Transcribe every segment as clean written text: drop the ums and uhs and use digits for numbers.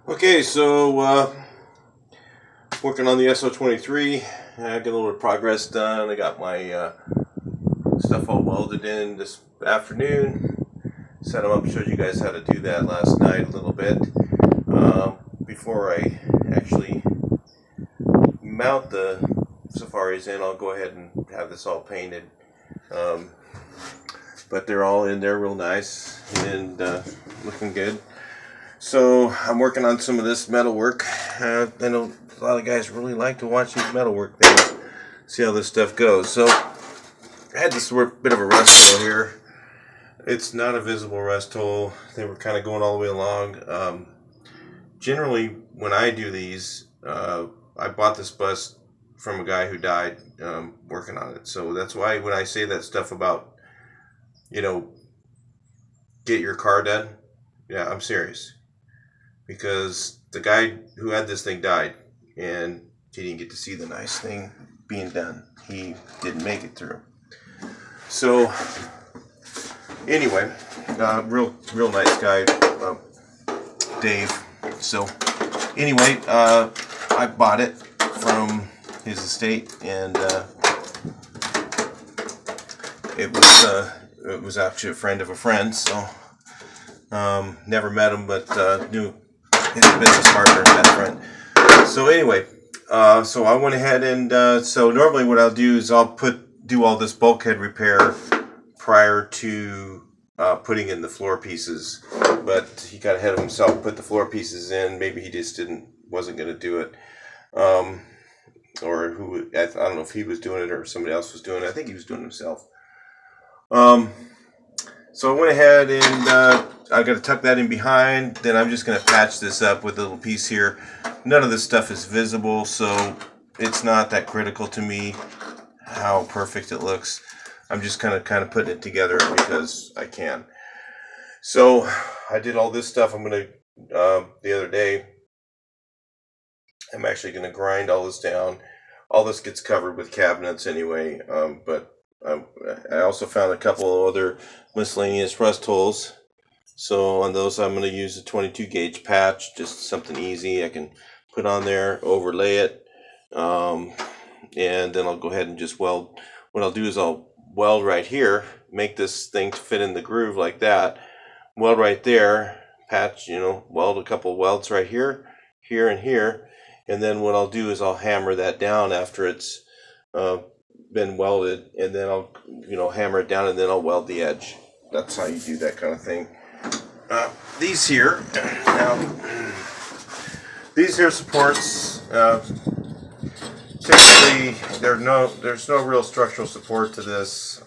Okay, so working on the so23. I got a little bit of progress done. I got my stuff all welded in this afternoon. Set them up, showed you guys how to do that last night a little bit. Before I actually mount the Safaris in, I'll go ahead and have this all painted. But they're all in there real nice and looking good. So I'm working on some of this metal work. I know a lot of guys really like to watch these metal work things, see how this stuff goes. So I had this bit of a rust hole here. It's not a visible rust hole. They were kind of going all the way along. Generally, when I do these, I bought this bus from a guy who died working on it. So that's why when I say that stuff about, get your car done, yeah, I'm serious. Because the guy who had this thing died, and he didn't get to see the nice thing being done. He didn't make it through. So, anyway, real nice guy, Dave. So, anyway, I bought it from his estate, and it was actually a friend of a friend. So, never met him, but knew his business partner, that friend. So anyway, so I went ahead and so normally what I'll do is I'll do all this bulkhead repair prior to putting in the floor pieces. But he got ahead of himself, put the floor pieces in. Maybe he just wasn't going to do it, or I don't know if he was doing it or somebody else was doing it. I think he was doing it himself. So I went ahead and I got to tuck that in behind. Then I'm just going to patch this up with a little piece here. None of this stuff is visible, so it's not that critical to me how perfect it looks. I'm just kind of putting it together because I can. So I did all this stuff. I'm going to the other day. I'm actually going to grind all this down. All this gets covered with cabinets anyway, but I also found a couple of other miscellaneous rust holes. So on those I'm going to use a 22 gauge patch, just something easy I can put on there, overlay it, and then I'll go ahead and just weld. What I'll do is I'll weld right here, make this thing to fit in the groove like that, weld right there, patch, weld a couple welds right here, here and here, and then what I'll do is I'll hammer that down after it's been welded, and then I'll hammer it down, and then I'll weld the edge. That's how you do that kind of thing. These here supports, typically there's no real structural support to this.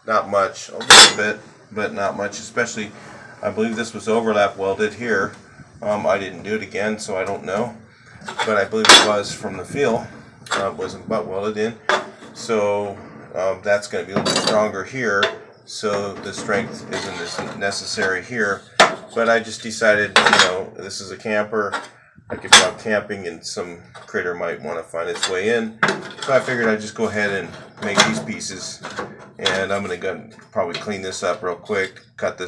Not much, a little bit, but not much. Especially, I believe this was overlap welded here. I didn't do it again, so I don't know, but I believe it was from the feel. It wasn't butt welded in. So that's going to be a little bit stronger here, so the strength isn't as necessary here. But I just decided, this is a camper. I could be out camping and some critter might want to find its way in. So I figured I'd just go ahead and make these pieces. And I'm going to probably clean this up real quick, cut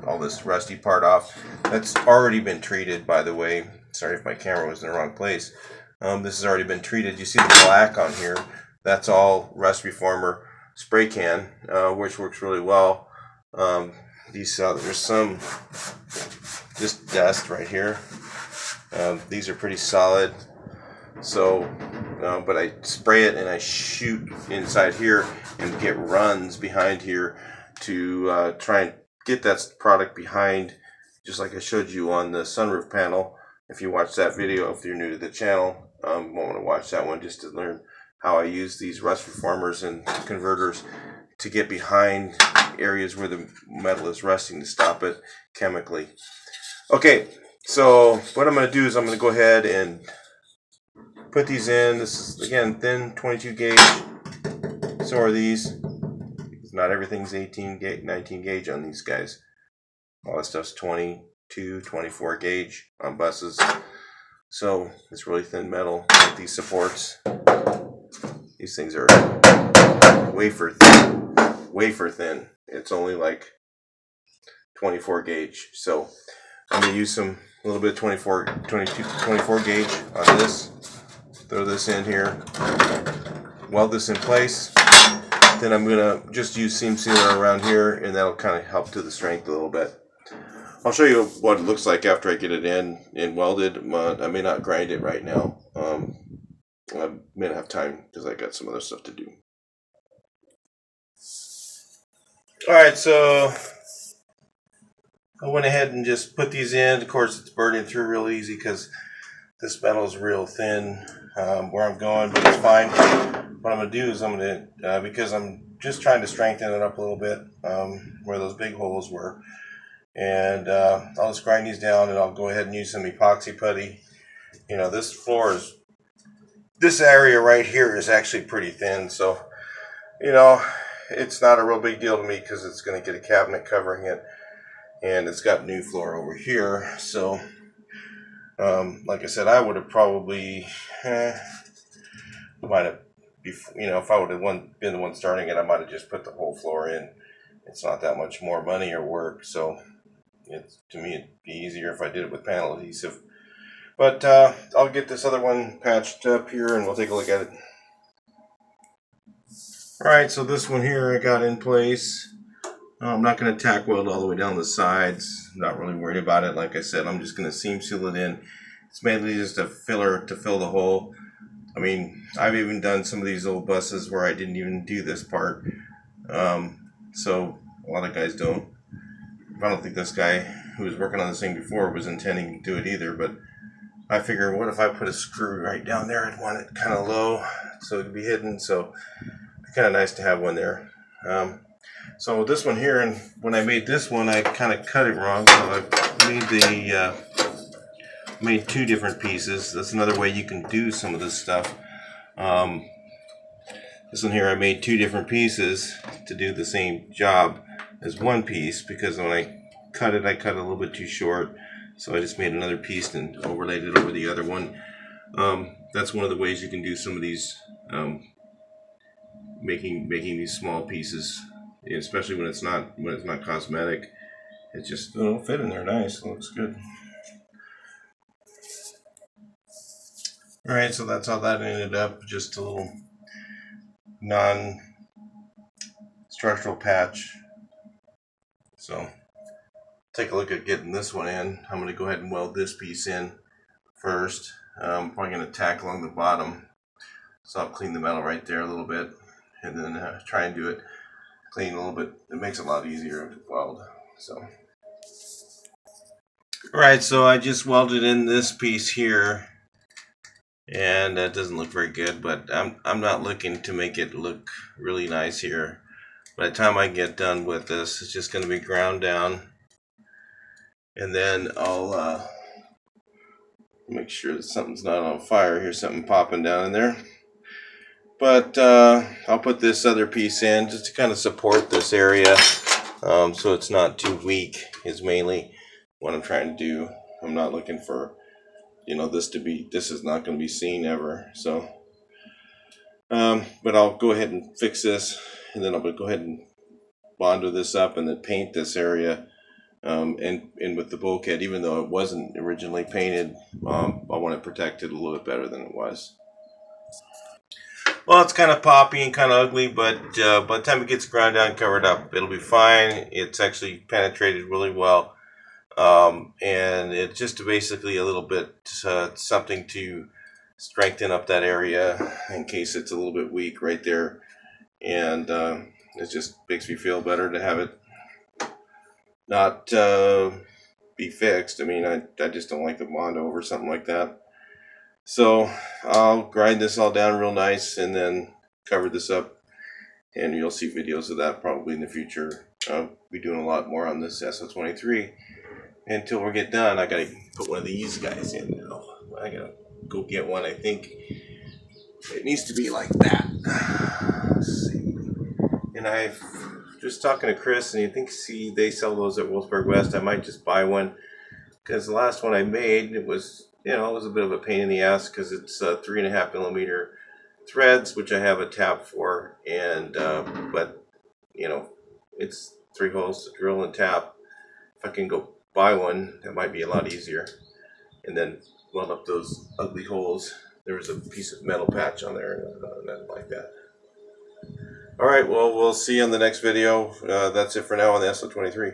all this rusty part off. That's already been treated, by the way. Sorry if my camera was in the wrong place. This has already been treated. You see the black on here. That's all rust reformer spray can, which works really well. There's some just dust right here. These are pretty solid. So, but I spray it and I shoot inside here and get runs behind here to try and get that product behind, just like I showed you on the sunroof panel. If you watch that video, if you're new to the channel, you want to watch that one just to learn how I use these rust reformers and converters to get behind areas where the metal is rusting to stop it chemically. Okay, so what I'm going to do is I'm going to go ahead and put these in. This is, again, thin 22 gauge. So are these. Not everything's 18 gauge, 19 gauge on these guys. All this stuff's 22, 24 gauge on buses. So it's really thin metal, like these supports. These things are wafer thin. It's only like 24 gauge. So I'm going to use some a little bit 24 gauge on this. Throw this in here, weld this in place. Then I'm gonna just use seam sealer around here, and that'll kind of help to the strength a little bit. I'll show you what it looks like after I get it in and welded. I may not grind it right now. I may not have time because I got some other stuff to do. Alright, so I went ahead and just put these in. Of course, it's burning through real easy because this metal is real thin where I'm going, but it's fine. What I'm going to do is I'm going to, because I'm just trying to strengthen it up a little bit where those big holes were. And I'll just grind these down, and I'll go ahead and use some epoxy putty. You know, this floor is, this area right here is actually pretty thin, so, you know, it's not a real big deal to me because it's going to get a cabinet covering it, and it's got new floor over here. So, like I said, I would have probably, might have, you know, if I would have been the one starting it, I might have just put the whole floor in. It's not that much more money or work, so to me it'd be easier if I did it with panel adhesive. But I'll get this other one patched up here and we'll take a look at it. Alright, so this one here I got in place. I'm not going to tack weld all the way down the sides. I'm not really worried about it. Like I said, I'm just going to seam seal it in. It's mainly just a filler to fill the hole. I mean, I've even done some of these old buses where I didn't even do this part. So a lot of guys don't. I don't think this guy who was working on this thing before was intending to do it either, but I figure, what if I put a screw right down there? I'd want it kind of low so it'd be hidden, so it'd be kind of nice to have one there. So with this one here, and when I made this one, I kind of cut it wrong, so I made two different pieces. That's another way you can do some of this stuff. This one here, I made two different pieces to do the same job as one piece, because when I cut it a little bit too short, so I just made another piece and overlaid it over the other one. That's one of the ways you can do some of these, making these small pieces, especially when it's not cosmetic. It just, it'll fit in there nice. It looks good. Alright, so that's how that ended up. Just a little non-structural patch. So take a look at getting this one in. I'm going to go ahead and weld this piece in first. I'm probably going to tack along the bottom. So I'll clean the metal right there a little bit, and then try and do it clean a little bit. It makes it a lot easier to weld. So, alright, so I just welded in this piece here, and that doesn't look very good, but I'm not looking to make it look really nice here. By the time I get done with this, it's just going to be ground down, and then I'll make sure that something's not on fire. Here's something popping down in there. But I'll put this other piece in just to kind of support this area, so it's not too weak, is mainly what I'm trying to do. I'm not looking for, you know, this is not going to be seen ever. So, but I'll go ahead and fix this, and then I'll go ahead and Bondo this up and then paint this area, and with the bulkhead, even though it wasn't originally painted, I want to protect it a little bit better than it was. Well, it's kind of poppy and kind of ugly, but by the time it gets ground down, covered up, it'll be fine. It's actually penetrated really well, and it's just basically a little bit something to strengthen up that area in case it's a little bit weak right there, and it just makes me feel better to have it not be fixed. I mean, I just don't like the Bondo over something like that. So I'll grind this all down real nice and then cover this up, and you'll see videos of that probably in the future. I'll be doing a lot more on this so23. Until we get done, I gotta put one of these guys in now. I gotta go get one. I think it needs to be like that. Let's see. And I've just talking to Chris, and they sell those at Wolfsburg West. I might just buy one, because the last one I made, it was, you know, it was a bit of a pain in the ass because it's 3.5 millimeter threads, which I have a tap for, and but you know, it's 3 holes to drill and tap. If I can go buy one, that might be a lot easier. and then weld up those ugly holes. There was a piece of metal patch on there, nothing like that. All right, well, we'll see you in the next video. That's it for now on the so23.